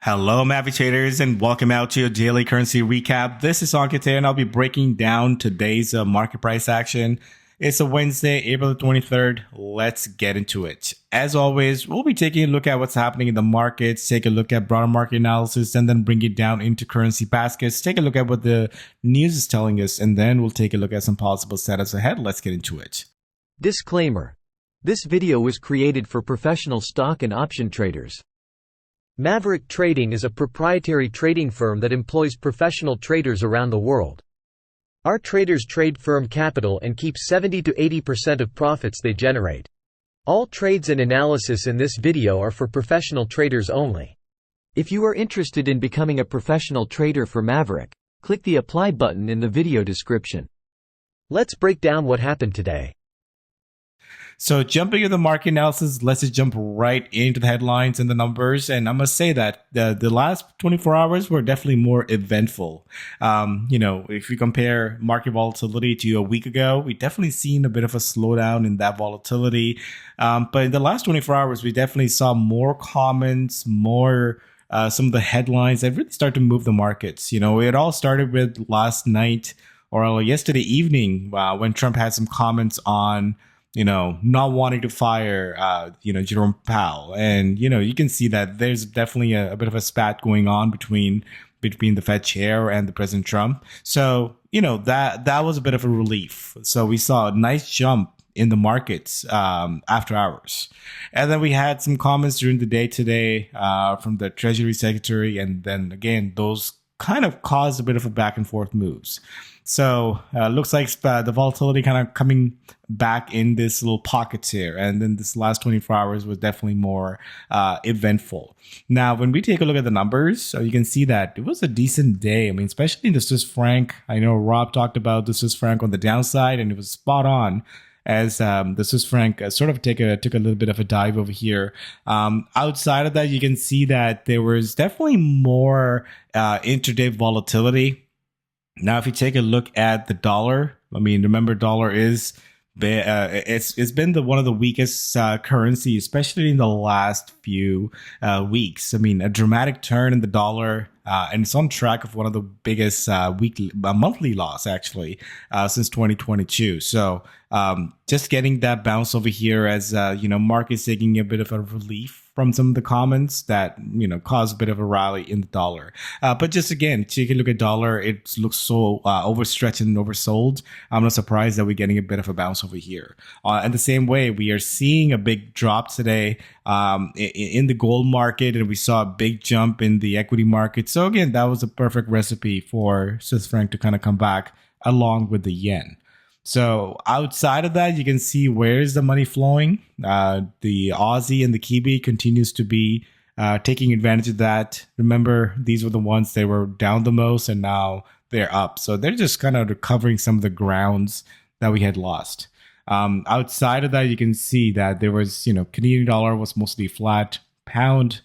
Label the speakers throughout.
Speaker 1: Hello, Maverick traders, and welcome out to your daily currency recap. This is Ankit here, and I'll be breaking down today's market price action. It's a Wednesday, April the 23rd. Let's get into it. As always, we'll be taking a look at what's happening in the markets, take a look at broader market analysis, and then bring it down into currency baskets, take a look at what the news is telling us, and then we'll take a look at some possible setups ahead. Let's get into it.
Speaker 2: Disclaimer. This video was created for professional stock and option traders. Maverick Trading is a proprietary trading firm that employs professional traders around the world. Our traders trade firm capital and keep 70 to 80% of profits they generate. All trades and analysis in this video are for professional traders only. If you are interested in becoming a professional trader for Maverick, click the apply button in the video description. Let's break down what happened today.
Speaker 1: So jumping into the market analysis, let's just jump right into the headlines and the numbers. And I must say that the last 24 hours were definitely more eventful. If we compare market volatility to a week ago, we definitely seen a bit of a slowdown in that volatility. But in the last 24 hours, we definitely saw more comments, more some of the headlines that really start to move the markets. It all started with last night or yesterday evening when Trump had some comments on not wanting to fire, Jerome Powell. And, you can see that there's definitely a bit of a spat going on between the Fed chair and the President Trump. So, that was a bit of a relief. So we saw a nice jump in the markets after hours. And then we had some comments during the day today from the Treasury Secretary. And then again, those kind of caused a bit of a back and forth moves. So looks like the volatility kind of coming back in this little pockets here. And then this last 24 hours was definitely more eventful. Now, when we take a look at the numbers, you can see that it was a decent day. I mean, especially in the Swiss franc. I know Rob talked about the Swiss franc on the downside, and it was spot on as the Swiss franc sort of took a little bit of a dive over here. Outside of that, you can see that there was definitely more intraday volatility. Now, if you take a look at the dollar, I mean, remember, dollar is it's been one of the weakest currency, especially in the last few weeks. I mean, a dramatic turn in the dollar, and it's on track of one of the biggest monthly loss actually since 2022. So just getting that bounce over here as markets taking a bit of a relief from some of the comments that caused a bit of a rally in the dollar. But just again, take a look at dollar, it looks so overstretched and oversold. I'm not surprised that we're getting a bit of a bounce over here. In the same way, we are seeing a big drop today in the gold market, and we saw a big jump in the equity market. So again, that was a perfect recipe for Swiss franc to kind of come back along with the yen. So outside of that, you can see where's the money flowing. The Aussie and the Kiwi continues to be taking advantage of that. Remember, these were the ones that were down the most, and now they're up. So they're just kind of recovering some of the grounds that we had lost. Outside of that, you can see that there was, Canadian dollar was mostly flat. Pound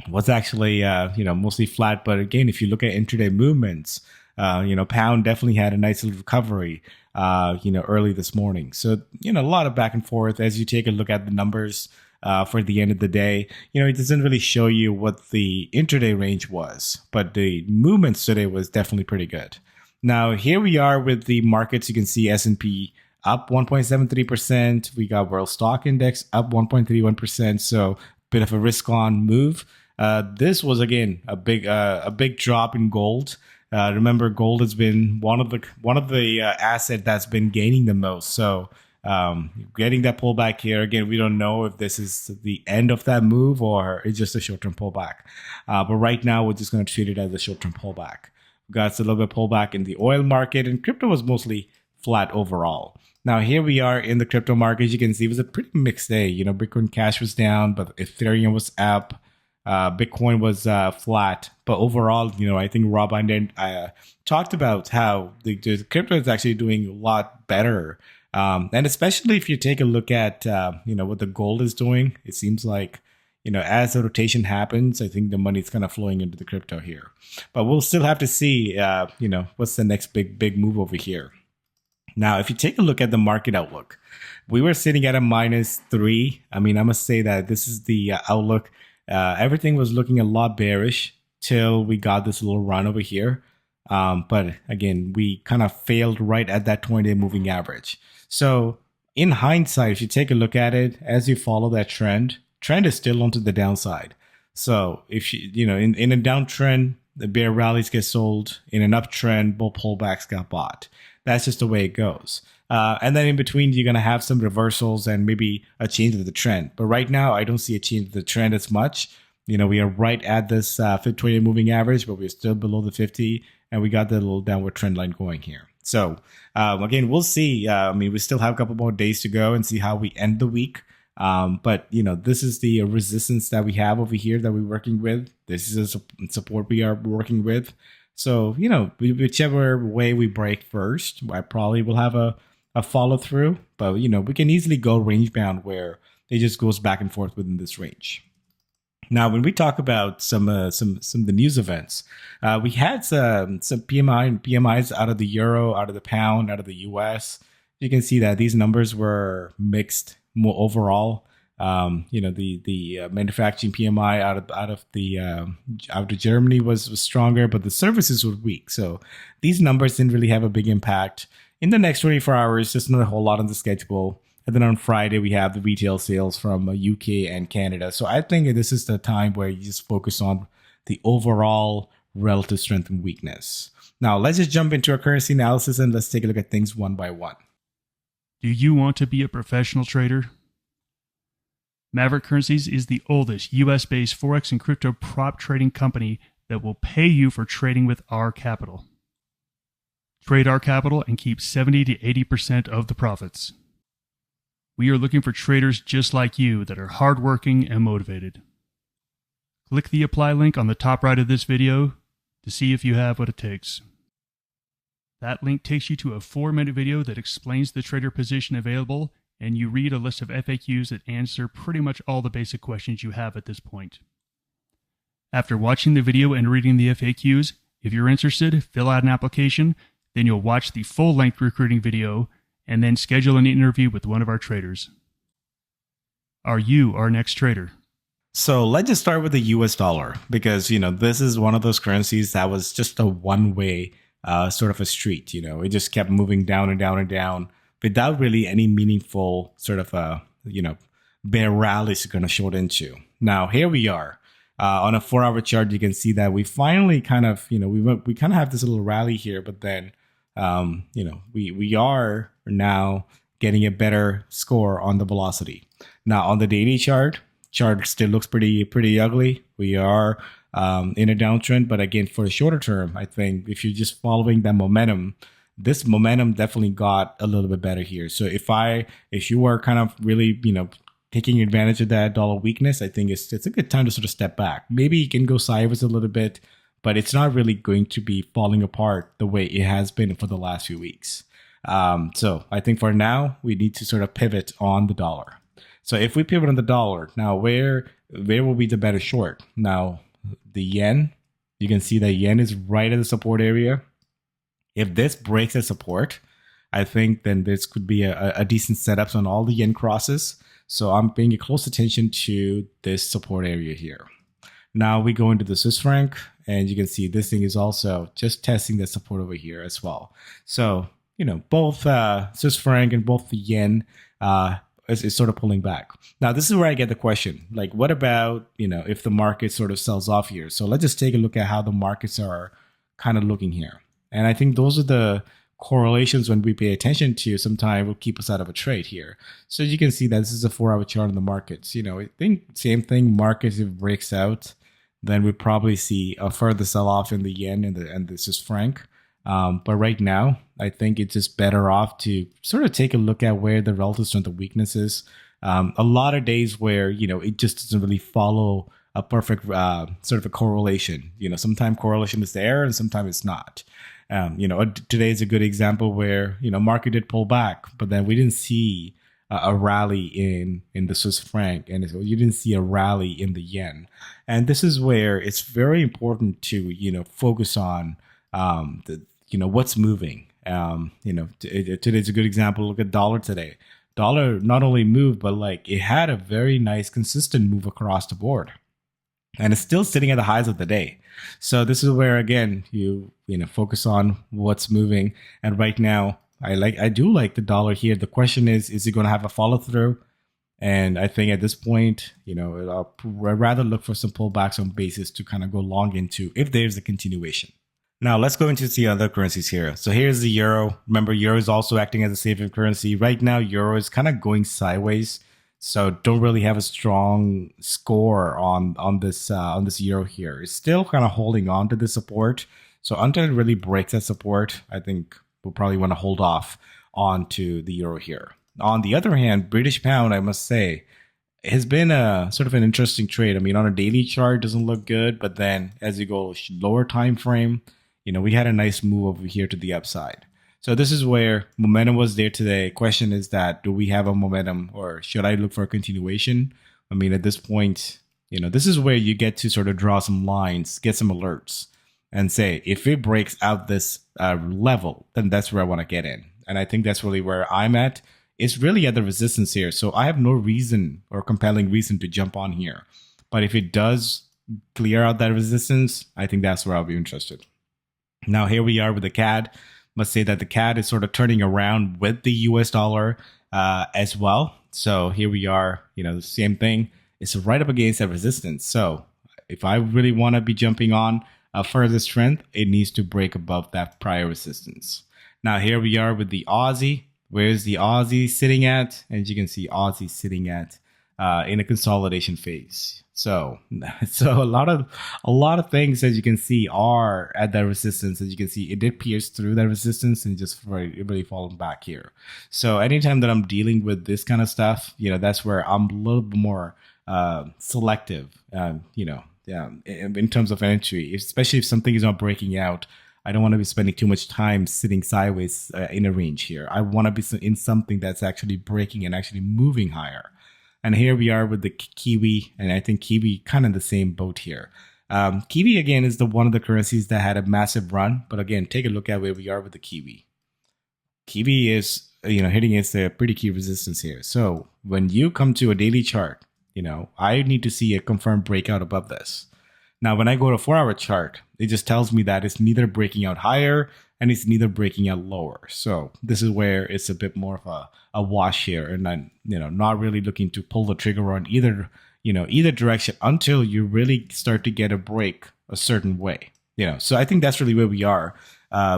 Speaker 1: was actually, mostly flat. But again, if you look at intraday movements, pound definitely had a nice little recovery, early this morning. So, a lot of back and forth as you take a look at the numbers for the end of the day. It doesn't really show you what the intraday range was, but the movements today was definitely pretty good. Now, here we are with the markets. You can see S&P up 1.73%. We got World Stock Index up 1.31%. So, bit of a risk on move. This was, again, a big drop in gold. Remember, gold has been one of the asset that's been gaining the most. So getting that pullback here, again, we don't know if this is the end of that move or it's just a short-term pullback. But right now, we're just going to treat it as a short-term pullback. We got a little bit pullback in the oil market, and crypto was mostly flat overall. Now, here we are in the crypto market. You can see it was a pretty mixed day. Bitcoin Cash was down, but Ethereum was up. Bitcoin was flat, but overall, I think Rob and I talked about how the crypto is actually doing a lot better, and especially if you take a look at what the gold is doing, it seems like as the rotation happens, I think the money's kind of flowing into the crypto here. But we'll still have to see what's the next big move over here. Now, if you take a look at the market outlook, we were sitting at a -3. I mean, I must say that this is the outlook Everything was looking a lot bearish till we got this little run over here. But again, we kind of failed right at that 20-day moving average. So in hindsight, if you take a look at it, as you follow that trend is still onto the downside. So if in a downtrend, the bear rallies get sold. In an uptrend, bull pullbacks got bought. That's just the way it goes. And then in between, you're going to have some reversals and maybe a change of the trend. But right now, I don't see a change of the trend as much. We are right at this 20-day moving average, but we're still below the 50, and we got the little downward trend line going here. So again, we'll see. We still have a couple more days to go and see how we end the week. But this is the resistance that we have over here that we're working with. This is a support we are working with. So, whichever way we break first, I probably will have a follow through. But, we can easily go range bound where it just goes back and forth within this range. Now, when we talk about some of the news events, we had some PMIs out of the euro, out of the pound, out of the US. You can see that these numbers were mixed more overall. The manufacturing PMI out of Germany was stronger, but the services were weak. So these numbers didn't really have a big impact. In the next 24 hours, just not a whole lot on the schedule. And then on Friday, we have the retail sales from UK and Canada. So I think this is the time where you just focus on the overall relative strength and weakness. Now, let's just jump into our currency analysis and let's take a look at things one by one.
Speaker 3: Do you want to be a professional trader? Maverick Currencies is the oldest US-based Forex and crypto prop trading company that will pay you for trading with our capital. Trade our capital and keep 70 to 80% of the profits. We are looking for traders just like you that are hardworking and motivated. Click the apply link on the top right of this video to see if you have what it takes. That link takes you to a 4-minute video that explains the trader position available, and you read a list of FAQs that answer pretty much all the basic questions you have at this point. After watching the video and reading the FAQs, if you're interested, fill out an application, then you'll watch the full-length recruiting video, and then schedule an interview with one of our traders. Are you our next trader?
Speaker 1: So let's just start with the US dollar, because, this is one of those currencies that was just a one-way sort of a street. It just kept moving down and down and down without really any meaningful sort of bear rallies you're going to short into. Now, here we are. On a 4-hour chart, you can see that we finally kind of, we kind of have this little rally here, but then, we are now getting a better score on the velocity. Now, on the daily chart still looks pretty ugly. We are in a downtrend, but again, for the shorter term, I think if you're just following that momentum, this momentum definitely got a little bit better here. So if you are kind of really, taking advantage of that dollar weakness, I think it's a good time to sort of step back. Maybe you can go sideways a little bit, but it's not really going to be falling apart the way it has been for the last few weeks. So I think for now, we need to sort of pivot on the dollar. So if we pivot on the dollar, now where will be the better short? Now, the yen, you can see that yen is right at the support area. If this breaks the support, I think then this could be a decent setups on all the yen crosses. So I'm paying close attention to this support area here. Now we go into the Swiss franc, and you can see this thing is also just testing the support over here as well. So, both Swiss franc and both the yen is sort of pulling back. Now, this is where I get the question, like, what about, if the market sort of sells off here? So let's just take a look at how the markets are kind of looking here. And I think those are the correlations when we pay attention to sometime will keep us out of a trade here. So you can see that this is a 4-hour chart in the markets. I think same thing, markets, if it breaks out, then we probably see a further sell-off in the yen and the Swiss franc. But right now, I think it's just better off to sort of take a look at where the relative strength and weakness is. A lot of days where, it just doesn't really follow a perfect sort of a correlation. Sometimes correlation is there and sometimes it's not. Today is a good example where, market did pull back, but then we didn't see a rally in the Swiss franc, and you didn't see a rally in the yen. And this is where it's very important to, focus on what's moving. Today's a good example. Look at dollar today. Dollar not only moved, but it had a very nice consistent move across the board. and it's still sitting at the highs of the day. So this is where again you know focus on what's moving. And right now, I do like the dollar here. The question is it going to have a follow through? And I think at this point, you know, I'd rather look for some pullbacks on basis to kind of go long into if there's a continuation. Now let's go into the other currencies here. So here's the euro. Remember, euro is also acting as a safe currency. Right now, euro is kind of going sideways. So don't really have a strong score on this euro here. It's still kind of holding on to the support. So until it really breaks that support, I think we'll probably want to hold off onto the euro here. On the other hand, British pound, I must say, has been a sort of an interesting trade. I mean, on a daily chart, it doesn't look good, but then as you go lower time frame, you know, we had a nice move over here to the upside. So this is where momentum was there today. Question is that, do we have a momentum or should I look for a continuation? I mean, at this point, you know, this is where you get to sort of draw some lines, get some alerts and say, if it breaks out this level, then that's where I want to get in. And I think that's really where I'm at. It's really at the resistance here. So I have no reason or compelling reason to jump on here. But if it does clear out that resistance, I think that's where I'll be interested. Now, here we are with the CAD. Must say that the CAD is sort of turning around with the US dollar as well. So here we are, you know, the same thing. It's right up against that resistance. So if I really want to be jumping on further strength, it needs to break above that prior resistance. Now, here we are with the Aussie. Where's the Aussie sitting at? And you can see Aussie sitting at in a consolidation phase. So a lot of things, as you can see, are at that resistance. As you can see, it did pierce through that resistance and just really fallen back here. So anytime that I'm dealing with this kind of stuff, you know, that's where I'm a little bit more selective. You know, in terms of entry, especially if something is not breaking out. I don't want to be spending too much time sitting sideways in a range here. I want to be in something that's actually breaking and actually moving higher. And here we are with the Kiwi, and I think Kiwi kind of the same boat here. Kiwi, again, is one of the currencies that had a massive run. But again, take a look at where we are with the Kiwi. Kiwi is, you know, hitting against a pretty key resistance here. So when you come to a daily chart, you know, I need to see a confirmed breakout above this. Now, when I go to a 4-hour chart, it just tells me that it's neither breaking out higher and it's neither breaking out lower. So this is where it's a bit more of a wash here, and I'm, you know, not really looking to pull the trigger on either direction until you really start to get a break a certain way. You know, so I think that's really where we are.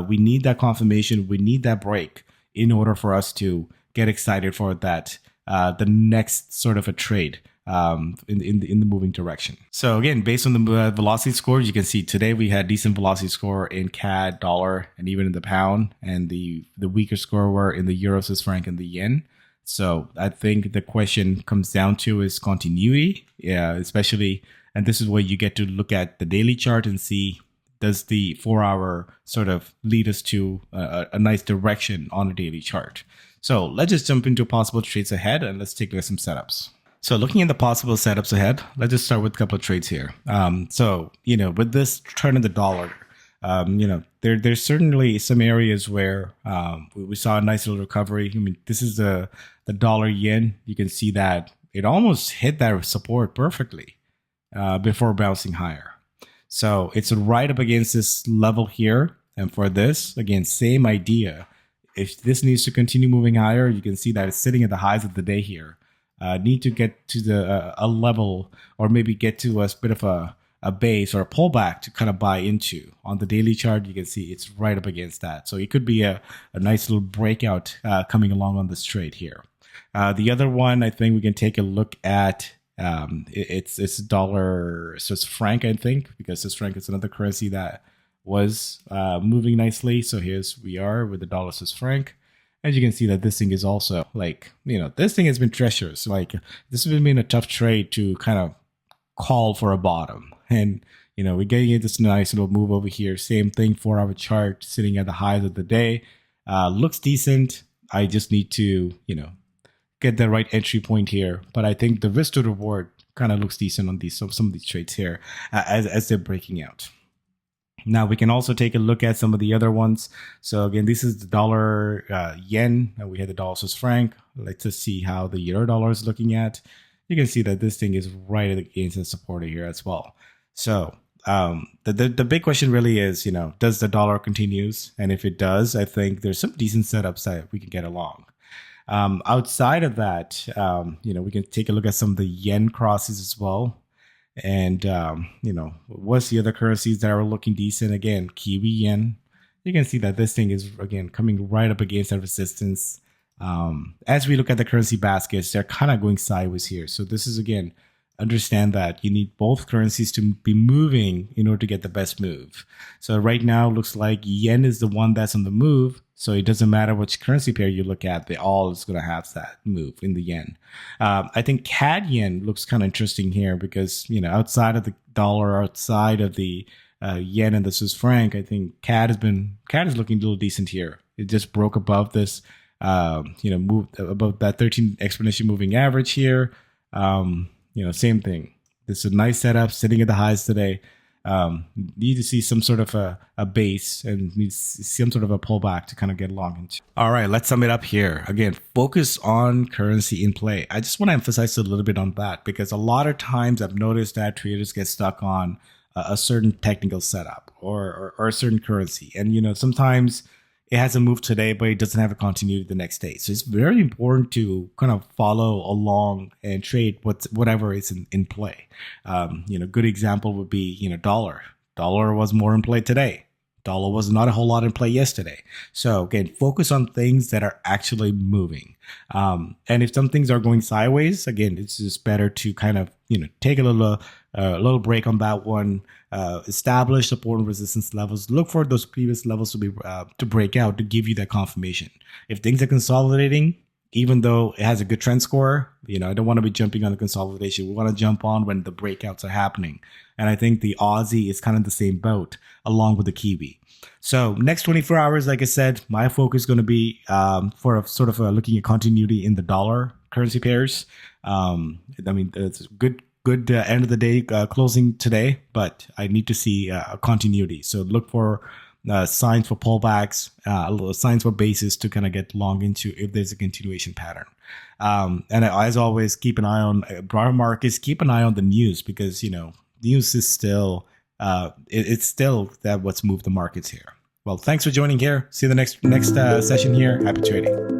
Speaker 1: We need that confirmation. We need that break in order for us to get excited for that the next sort of a trade. In the moving direction. So again, based on the velocity scores, you can see today we had decent velocity score in CAD, dollar, and even in the pound, and the weaker score were in the euro, Swiss franc, and the yen. So I think the question comes down to is continuity, especially, and this is where you get to look at the daily chart and see, does the 4-hour sort of lead us to a nice direction on a daily chart. So let's just jump into possible trades ahead and let's take a look at some setups. So looking at the possible setups ahead, let's just start with a couple of trades here. So, you know, with this turn of the dollar, you know, there's certainly some areas where we saw a nice little recovery. I mean, this is the dollar yen. You can see that it almost hit that support perfectly before bouncing higher. So it's right up against this level here. And for this, again, same idea. If this needs to continue moving higher, you can see that it's sitting at the highs of the day here. Need to get to the a level, or maybe get to a bit of a base or a pullback to kind of buy into. On the daily chart, you can see it's right up against that. So it could be a nice little breakout coming along on this trade here. The other one, I think we can take a look at, it's dollar Swiss franc, I think, because Swiss franc is another currency that was moving nicely. So we are with the dollar Swiss franc. As you can see that this thing is also like, you know, this thing has been treacherous. Like this has been a tough trade to kind of call for a bottom. And, you know, we're getting into this nice little move over here. Same thing, 4-hour chart sitting at the highs of the day. Looks decent. I just need to, you know, get the right entry point here. But I think the risk to reward kind of looks decent on some of these trades here as they're breaking out. Now we can also take a look at some of the other ones. So again, this is the dollar yen. We had the dollar Swiss franc. Let's just see how the euro dollar is looking at. you can see that this thing is right against the supporter here as well. So the big question really is, does the dollar continues? And if it does, I think there's some decent setups that we can get along. Outside of that, we can take a look at some of the yen crosses as well. And, what's the other currencies that are looking decent? Again, Kiwi yen. You can see that this thing is, again, coming right up against that resistance. As we look at the currency baskets, they're kind of going sideways here. So this is, again, understand that you need both currencies to be moving in order to get the best move. So right now, it looks like yen is the one that's on the move. So it doesn't matter which currency pair you look at, they all is going to have that move in the yen. I think CAD yen looks kind of interesting here because, outside of the dollar, outside of the yen and the Swiss franc, I think CAD is looking a little decent here. It just broke above this, moved above that 13 exponential moving average here. Same thing. This is a nice setup sitting at the highs today. Need to see some sort of a base and need some sort of a pullback to kind of get long into. All right, let's sum it up here. Again, focus on currency in play. I just want to emphasize a little bit on that because a lot of times I've noticed that traders get stuck on a certain technical setup or a certain currency. And, sometimes it has a move today, but it doesn't have a continuity the next day. So it's very important to kind of follow along and trade whatever is in play. Good example would be, dollar. Dollar was more in play today. Dollar was not a whole lot in play yesterday. So again, focus on things that are actually moving. And if some things are going sideways, again, it's just better to kind of, take a little break on that one. Establish support and resistance levels. Look for those previous levels to break out to give you that confirmation. If things are consolidating, even though it has a good trend score, I don't want to be jumping on the consolidation. We want to jump on when the breakouts are happening. And I think the Aussie is kind of the same boat along with the Kiwi. So next 24 hours, like I said, my focus is going to be for a sort of looking at continuity in the dollar currency pairs. It's good end of the day closing today, but I need to see a continuity. So look for signs for pullbacks, signs for bases to kind of get long into if there's a continuation pattern. And as always, keep an eye on broader markets. Keep an eye on the news because news is still it's still that what's moved the markets here. Well, thanks for joining here. See you the next session here. Happy trading.